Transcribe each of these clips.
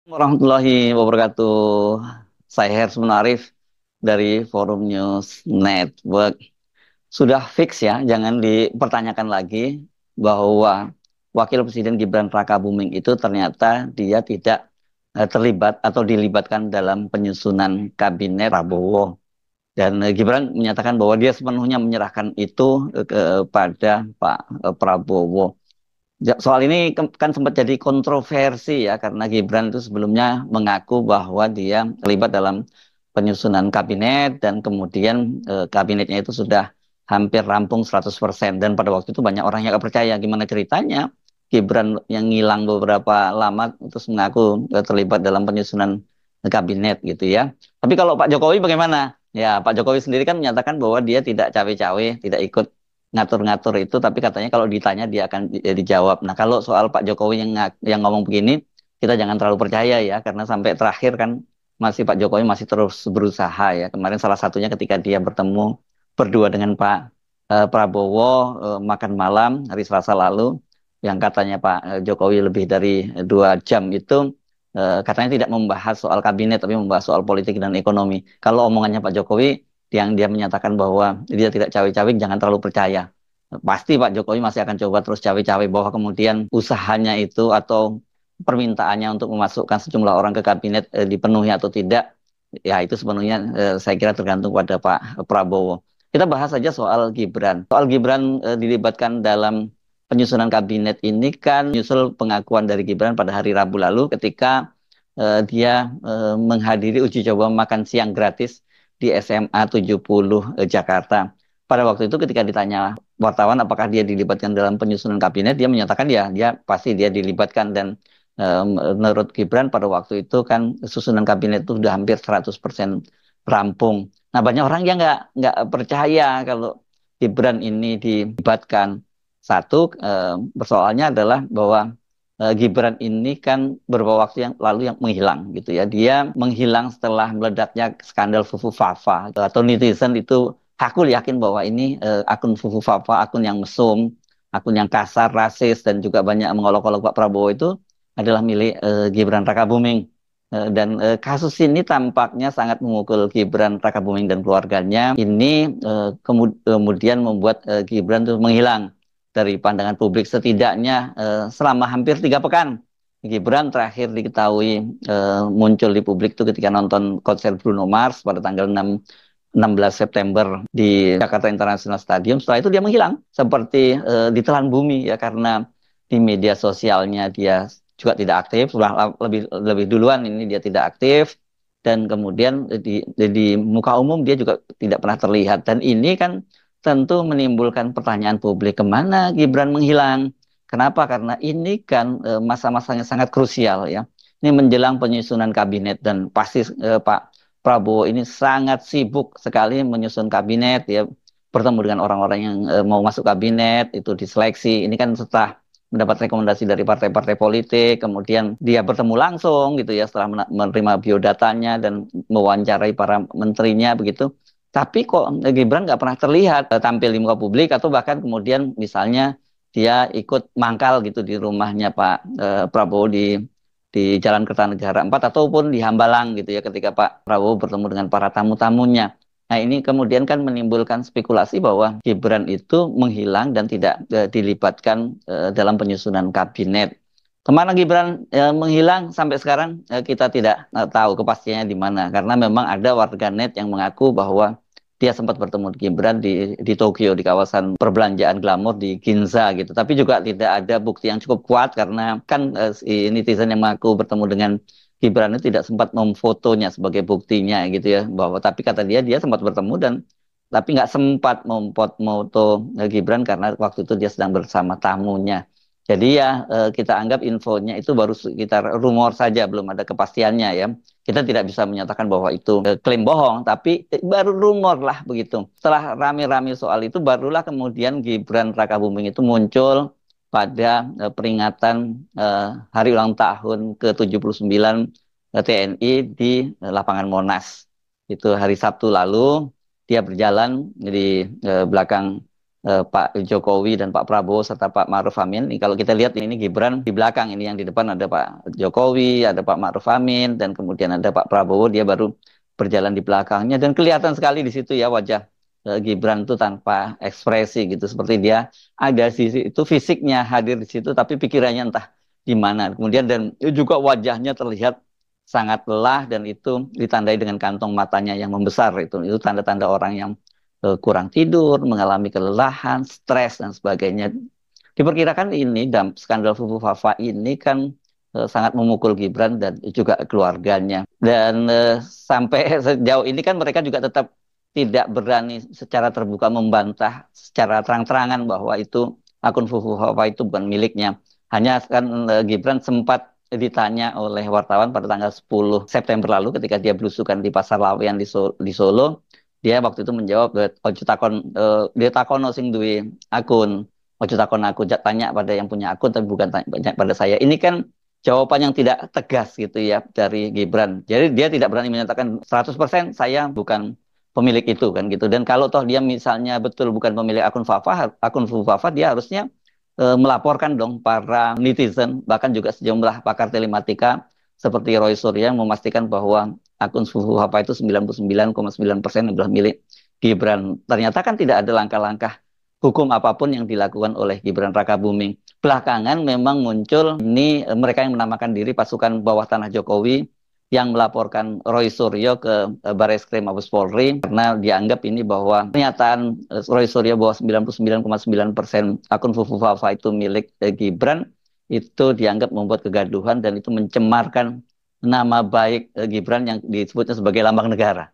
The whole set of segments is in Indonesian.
Warahmatullahi wabarakatuh. Saya Hersman Arif dari Forum News Network. Sudah fix ya, jangan dipertanyakan lagi bahwa Wakil Presiden Gibran Rakabuming itu ternyata dia tidak terlibat atau dilibatkan dalam penyusunan kabinet Prabowo. Dan Gibran menyatakan bahwa dia sepenuhnya menyerahkan itu kepada Pak Prabowo. Soal ini kan sempat jadi kontroversi ya karena Gibran itu sebelumnya mengaku bahwa dia terlibat dalam penyusunan kabinet dan kemudian kabinetnya itu sudah hampir rampung 100% dan pada waktu itu banyak orang yang gak percaya gimana ceritanya Gibran yang ngilang beberapa lama terus mengaku terlibat dalam penyusunan kabinet gitu ya. Tapi kalau Pak Jokowi bagaimana? Ya, Pak Jokowi sendiri kan menyatakan bahwa dia tidak cawe-cawe, tidak ikut ngatur-ngatur itu, tapi katanya kalau ditanya dia akan dijawab. Nah, kalau soal Pak Jokowi yang ngomong begini, kita jangan terlalu percaya ya, karena sampai terakhir kan Pak Jokowi masih terus berusaha ya. Kemarin salah satunya ketika dia bertemu berdua dengan Pak Prabowo makan malam hari Selasa lalu, yang katanya Pak Jokowi lebih dari 2 jam itu katanya tidak membahas soal kabinet, tapi membahas soal politik dan ekonomi. Kalau omongannya Pak Jokowi yang dia menyatakan bahwa dia tidak cawe-cawe, jangan terlalu percaya. Pasti Pak Jokowi masih akan coba terus cawe-cawe bahwa kemudian usahanya itu atau permintaannya untuk memasukkan sejumlah orang ke kabinet dipenuhi atau tidak, ya itu sepenuhnya saya kira tergantung pada Pak Prabowo. Kita bahas saja soal Gibran. Soal Gibran dilibatkan dalam penyusunan kabinet ini kan menyusul pengakuan dari Gibran pada hari Rabu lalu ketika dia menghadiri uji coba makan siang gratis di SMA 70 Jakarta. Pada waktu itu ketika ditanya wartawan apakah dia dilibatkan dalam penyusunan kabinet, dia menyatakan ya, dia pasti dia dilibatkan dan menurut Gibran pada waktu itu kan susunan kabinet itu sudah hampir 100% rampung. Nah, banyak orang yang nggak percaya kalau Gibran ini dilibatkan. Satu, persoalannya adalah bahwa Gibran ini kan beberapa waktu yang lalu yang menghilang gitu ya. Dia menghilang setelah meledaknya skandal Fufu Fafa atau netizen itu aku yakin bahwa ini akun Fufu Fafa, akun yang mesum, akun yang kasar, rasis dan juga banyak mengolok-olok Pak Prabowo itu adalah milik Gibran Rakabuming. Dan kasus ini tampaknya sangat memukul Gibran Rakabuming dan keluarganya. Ini kemudian membuat Gibran itu menghilang dari pandangan publik setidaknya selama hampir 3 pekan. Gibran terakhir diketahui muncul di publik itu ketika nonton konser Bruno Mars pada tanggal 16 September di Jakarta International Stadium. Setelah itu dia menghilang seperti ditelan bumi ya karena di media sosialnya dia juga tidak aktif. Sudah lebih lebih duluan ini dia tidak aktif dan kemudian di muka umum dia juga tidak pernah terlihat dan ini kan tentu menimbulkan pertanyaan publik kemana Gibran menghilang. Kenapa? Karena ini kan masa-masanya sangat krusial ya. Ini menjelang penyusunan kabinet dan pasti Pak Prabowo ini sangat sibuk sekali menyusun kabinet ya bertemu dengan orang-orang yang mau masuk kabinet itu diseleksi. Ini kan setelah mendapat rekomendasi dari partai-partai politik, kemudian dia bertemu langsung gitu ya setelah menerima biodatanya dan mewawancarai para menterinya begitu. Tapi kok Gibran nggak pernah terlihat tampil di muka publik atau bahkan kemudian misalnya dia ikut mangkal gitu di rumahnya Pak Prabowo di Jalan Kertanegara 4 ataupun di Hambalang gitu ya ketika Pak Prabowo bertemu dengan para tamu-tamunya. Nah ini kemudian kan menimbulkan spekulasi bahwa Gibran itu menghilang dan tidak dilibatkan dalam penyusunan kabinet. Kemana Gibran menghilang sampai sekarang kita tidak tahu kepastiannya di mana karena memang ada warganet yang mengaku bahwa dia sempat bertemu Gibran di Tokyo di kawasan perbelanjaan glamor di Ginza gitu. Tapi juga tidak ada bukti yang cukup kuat karena kan si netizen yang mengaku bertemu dengan Gibran itu tidak sempat memfotonya sebagai buktinya gitu ya bahwa tapi kata dia sempat bertemu dan tapi nggak sempat memfoto moto Gibran karena waktu itu dia sedang bersama tamunya. Jadi ya kita anggap infonya itu baru sekitar rumor saja, belum ada kepastiannya ya. Kita tidak bisa menyatakan bahwa itu klaim bohong, tapi baru rumor lah begitu. Setelah rame-rame soal itu, barulah kemudian Gibran Rakabuming itu muncul pada peringatan eh, hari ulang tahun ke-79 TNI di lapangan Monas. Itu hari Sabtu lalu, dia berjalan di belakang Pak Jokowi dan Pak Prabowo serta Pak Ma'ruf Amin. Ini kalau kita lihat ini Gibran di belakang, ini yang di depan ada Pak Jokowi, ada Pak Ma'ruf Amin, dan kemudian ada Pak Prabowo, dia baru berjalan di belakangnya dan kelihatan sekali di situ ya wajah Gibran itu tanpa ekspresi gitu, seperti dia ada sisi itu fisiknya hadir di situ tapi pikirannya entah di mana. Kemudian dan juga wajahnya terlihat sangat lelah dan itu ditandai dengan kantong matanya yang membesar, itu tanda-tanda orang yang kurang tidur, mengalami kelelahan, stres dan sebagainya. Diperkirakan ini skandal Fufu Fafa ini kan sangat memukul Gibran dan juga keluarganya. Dan sampai sejauh ini kan mereka juga tetap tidak berani secara terbuka membantah secara terang-terangan bahwa itu akun Fufu Fafa itu bukan miliknya. Hanya kan Gibran sempat ditanya oleh wartawan pada tanggal 10 September lalu ketika dia belusukan di Pasar Lawean di Solo. Dia waktu itu menjawab, ojo takon, dia takono sing duwe akun. Ojo takon aku, tanya pada yang punya akun tapi bukan tanya pada saya. Ini kan jawaban yang tidak tegas gitu ya dari Gibran. Jadi dia tidak berani menyatakan 100% saya bukan pemilik itu kan gitu. Dan kalau toh dia misalnya betul bukan pemilik akun Fafa, dia harusnya melaporkan dong para netizen, bahkan juga sejumlah pakar telematika seperti Roy Suryo yang memastikan bahwa akun Fafa itu 99,9% adalah milik Gibran. Ternyata kan tidak ada langkah-langkah hukum apapun yang dilakukan oleh Gibran Rakabuming. Belakangan memang muncul ini mereka yang menamakan diri pasukan bawah tanah Jokowi yang melaporkan Roy Suryo ke Barreskrim Mabes Polri karena dianggap ini bahwa pernyataan Roy Suryo bahwa 99,9% akun Fufu Fafa itu milik Gibran itu dianggap membuat kegaduhan dan itu mencemarkan nama baik Gibran yang disebutnya sebagai lambang negara.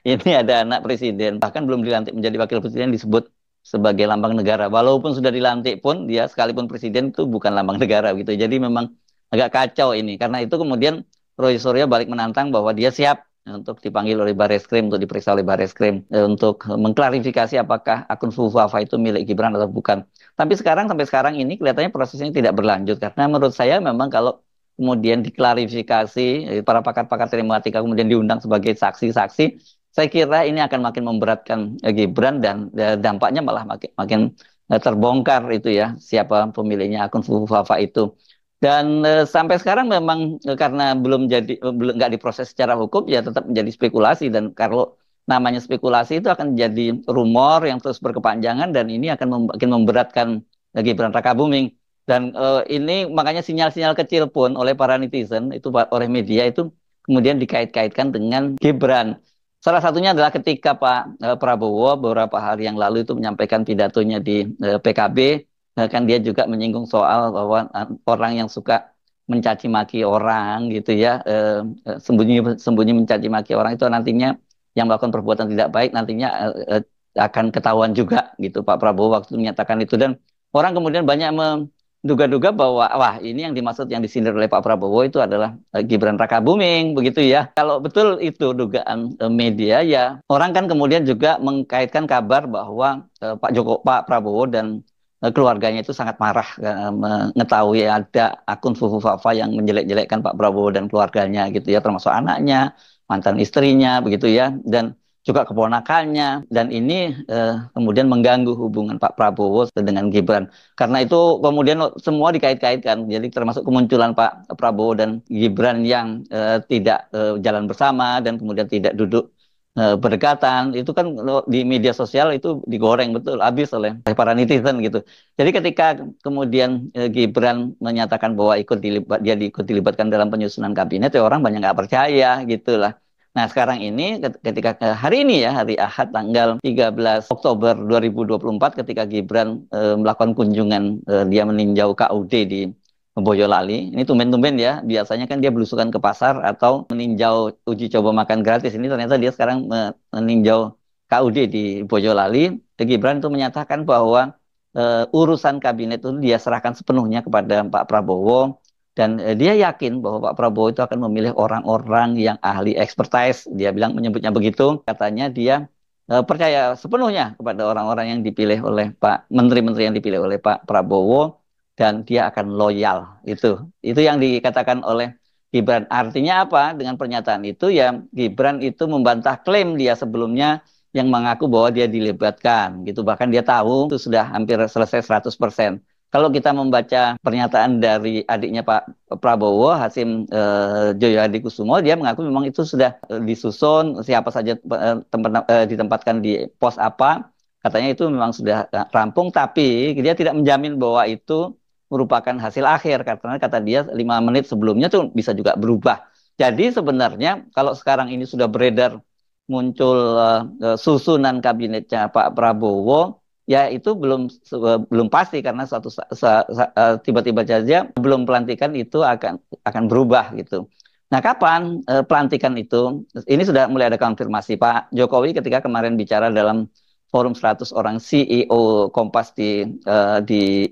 Ini ada anak presiden, bahkan belum dilantik menjadi wakil presiden disebut sebagai lambang negara. Walaupun sudah dilantik pun, dia sekalipun presiden itu bukan lambang negara gitu. Jadi memang agak kacau ini. Karena itu kemudian Roy Suryo balik menantang bahwa dia siap untuk dipanggil oleh Barreskrim, untuk diperiksa oleh Barreskrim, untuk mengklarifikasi apakah akun Fufafa itu milik Gibran atau bukan. Tapi sampai sekarang ini kelihatannya prosesnya tidak berlanjut. Karena menurut saya memang kalau kemudian diklarifikasi, para pakar-pakar telematika kemudian diundang sebagai saksi-saksi, saya kira ini akan makin memberatkan Gibran dan dampaknya malah makin, makin terbongkar itu ya, siapa pemiliknya akun Fafa itu. Dan sampai sekarang memang karena belum nggak diproses secara hukum ya tetap menjadi spekulasi dan kalau namanya spekulasi itu akan jadi rumor yang terus berkepanjangan dan ini akan makin memberatkan Gibran Rakabuming. Dan ini makanya sinyal-sinyal kecil pun oleh para netizen, itu oleh media itu kemudian dikait-kaitkan dengan Gibran. Salah satunya adalah ketika Pak Prabowo beberapa hari yang lalu itu menyampaikan pidatonya di PKB, kan dia juga menyinggung soal bahwa orang yang suka mencaci maki orang gitu ya, sembunyi mencaci maki orang itu nantinya yang melakukan perbuatan tidak baik nantinya akan ketahuan juga gitu Pak Prabowo waktu itu menyatakan itu dan orang kemudian banyak duga-duga bahwa wah ini yang dimaksud yang disindir oleh Pak Prabowo itu adalah Gibran Rakabuming begitu ya. Kalau betul itu dugaan media ya orang kan kemudian juga mengkaitkan kabar bahwa Pak Prabowo dan keluarganya itu sangat marah mengetahui ada akun Fufu Fafa yang menjelek-jelekkan Pak Prabowo dan keluarganya gitu ya termasuk anaknya, mantan istrinya begitu ya dan juga keponakannya dan ini kemudian mengganggu hubungan Pak Prabowo dengan Gibran. Karena itu kemudian semua dikait-kaitkan. Jadi termasuk kemunculan Pak Prabowo dan Gibran yang tidak jalan bersama dan kemudian tidak duduk berdekatan. Itu kan di media sosial itu digoreng betul habis oleh para netizen gitu. Jadi ketika kemudian Gibran menyatakan bahwa dia ikut dilibatkan dalam penyusunan kabinet, ya orang banyak nggak percaya gitulah. Nah, sekarang ini ketika hari ini ya, hari Ahad tanggal 13 Oktober 2024 ketika Gibran melakukan kunjungan dia meninjau KUD di Boyolali. Ini tumben-tumben ya, biasanya kan dia belusukan ke pasar atau meninjau uji coba makan gratis. Ini ternyata dia sekarang meninjau KUD di Boyolali. Gibran itu menyatakan bahwa urusan kabinet itu dia serahkan sepenuhnya kepada Pak Prabowo dan dia yakin bahwa Pak Prabowo itu akan memilih orang-orang yang ahli expertise. Dia bilang menyebutnya begitu. Katanya dia percaya sepenuhnya kepada orang-orang yang dipilih oleh Pak Menteri-Menteri yang dipilih oleh Pak Prabowo dan dia akan loyal. Itu yang dikatakan oleh Gibran. Artinya apa? Dengan pernyataan itu ya Gibran itu membantah klaim dia sebelumnya yang mengaku bahwa dia dilibatkan gitu. Bahkan dia tahu itu sudah hampir selesai 100%. Kalau kita membaca pernyataan dari adiknya Pak Prabowo, Hasim Joyo Hadikusumo, dia mengaku memang itu sudah disusun, siapa saja ditempatkan di pos apa. Katanya itu memang sudah rampung, tapi dia tidak menjamin bahwa itu merupakan hasil akhir. Karena kata dia 5 menit sebelumnya tuh bisa juga berubah. Jadi sebenarnya kalau sekarang ini sudah beredar muncul susunan kabinetnya Pak Prabowo, ya itu belum pasti karena tiba-tiba saja belum pelantikan itu akan berubah gitu. Nah, kapan pelantikan itu? Ini sudah mulai ada konfirmasi Pak Jokowi ketika kemarin bicara dalam forum 100 orang CEO Kompas di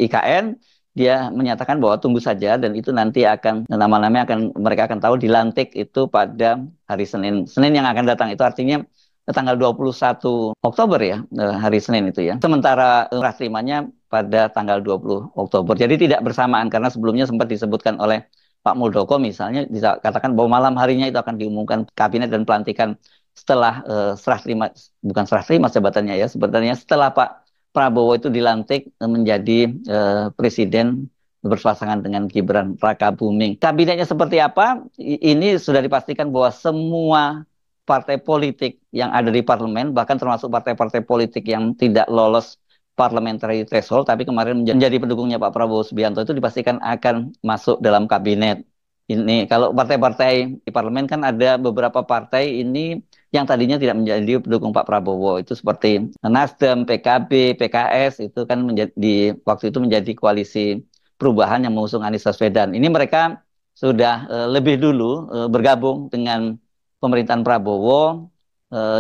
IKN, dia menyatakan bahwa tunggu saja dan itu nanti akan nama-namanya mereka akan tahu dilantik itu pada hari Senin. Senin yang akan datang itu artinya tanggal 21 Oktober ya, hari Senin itu ya. Sementara serah terimanya pada tanggal 20 Oktober. Jadi tidak bersamaan karena sebelumnya sempat disebutkan oleh Pak Muldoko misalnya bisa katakan bahwa malam harinya itu akan diumumkan kabinet dan pelantikan setelah serah terima, bukan serah terima jabatannya ya, sebenarnya setelah Pak Prabowo itu dilantik menjadi presiden berpasangan dengan Gibran Rakabuming. Kabinetnya seperti apa? Ini sudah dipastikan bahwa semua partai politik yang ada di parlemen, bahkan termasuk partai-partai politik yang tidak lolos parliamentary threshold, tapi kemarin menjadi pendukungnya Pak Prabowo Subianto itu dipastikan akan masuk dalam kabinet. Ini kalau partai-partai di parlemen kan ada beberapa partai ini yang tadinya tidak menjadi pendukung Pak Prabowo, itu seperti Nasdem, PKB, PKS itu kan waktu itu menjadi koalisi perubahan yang mengusung Anies Baswedan. Ini mereka sudah lebih dulu bergabung dengan pemerintahan Prabowo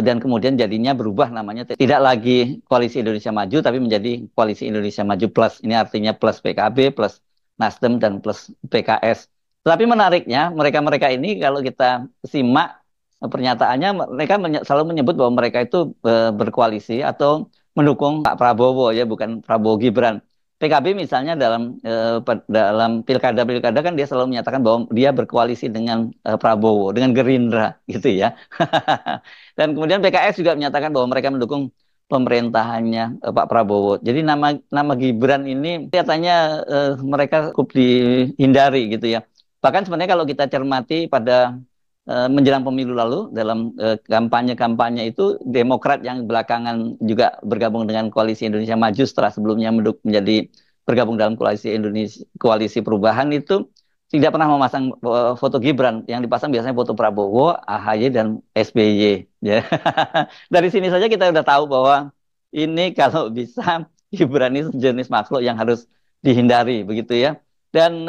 dan kemudian jadinya berubah namanya tidak lagi Koalisi Indonesia Maju tapi menjadi Koalisi Indonesia Maju Plus. Ini artinya plus PKB, plus Nasdem dan plus PKS. Tapi menariknya mereka-mereka ini kalau kita simak pernyataannya mereka selalu menyebut bahwa mereka itu berkoalisi atau mendukung Pak Prabowo ya bukan Prabowo Gibran. PKB misalnya dalam pilkada-pilkada kan dia selalu menyatakan bahwa dia berkoalisi dengan Prabowo, dengan Gerindra gitu ya. Dan kemudian PKS juga menyatakan bahwa mereka mendukung pemerintahannya Pak Prabowo. Jadi nama nama Gibran ini kelihatannya mereka cukup dihindari gitu ya. Bahkan sebenarnya kalau kita cermati pada menjelang pemilu lalu dalam kampanye-kampanye itu Demokrat yang belakangan juga bergabung dengan Koalisi Indonesia Maju setelah sebelumnya menjadi bergabung dalam Koalisi Perubahan itu tidak pernah memasang foto Gibran, yang dipasang biasanya foto Prabowo, AHY dan SBY ya. Dari sini saja kita udah tahu bahwa ini kalau bisa Gibran ini jenis makhluk yang harus dihindari begitu ya. Dan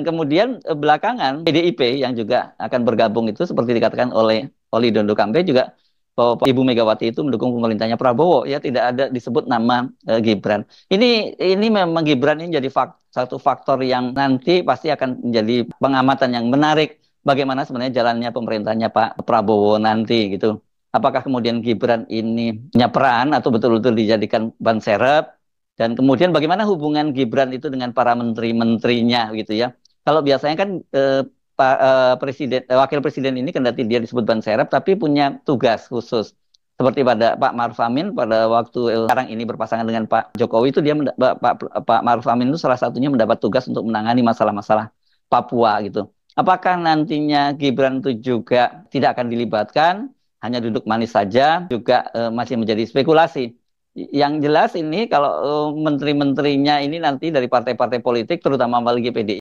kemudian belakangan PDIP yang juga akan bergabung itu seperti dikatakan oleh Oli Dondo Kambe juga bahwa Ibu Megawati itu mendukung pemerintahnya Prabowo ya tidak ada disebut nama Gibran. Ini memang Gibran ini jadi satu faktor yang nanti pasti akan menjadi pengamatan yang menarik bagaimana sebenarnya jalannya pemerintahnya Pak Prabowo nanti gitu. Apakah kemudian Gibran ini punya peran atau betul-betul dijadikan ban serep? Dan kemudian bagaimana hubungan Gibran itu dengan para menteri-menterinya gitu ya. Kalau biasanya kan wakil presiden ini kendati dia disebut ban serep tapi punya tugas khusus. Seperti pada Pak Maruf Amin pada waktu sekarang ini berpasangan dengan Pak Jokowi itu Pak Maruf Amin itu salah satunya mendapat tugas untuk menangani masalah-masalah Papua gitu. Apakah nantinya Gibran itu juga tidak akan dilibatkan, hanya duduk manis saja, juga masih menjadi spekulasi. Yang jelas ini kalau menteri-menterinya ini nanti dari partai-partai politik terutama apalagi PDI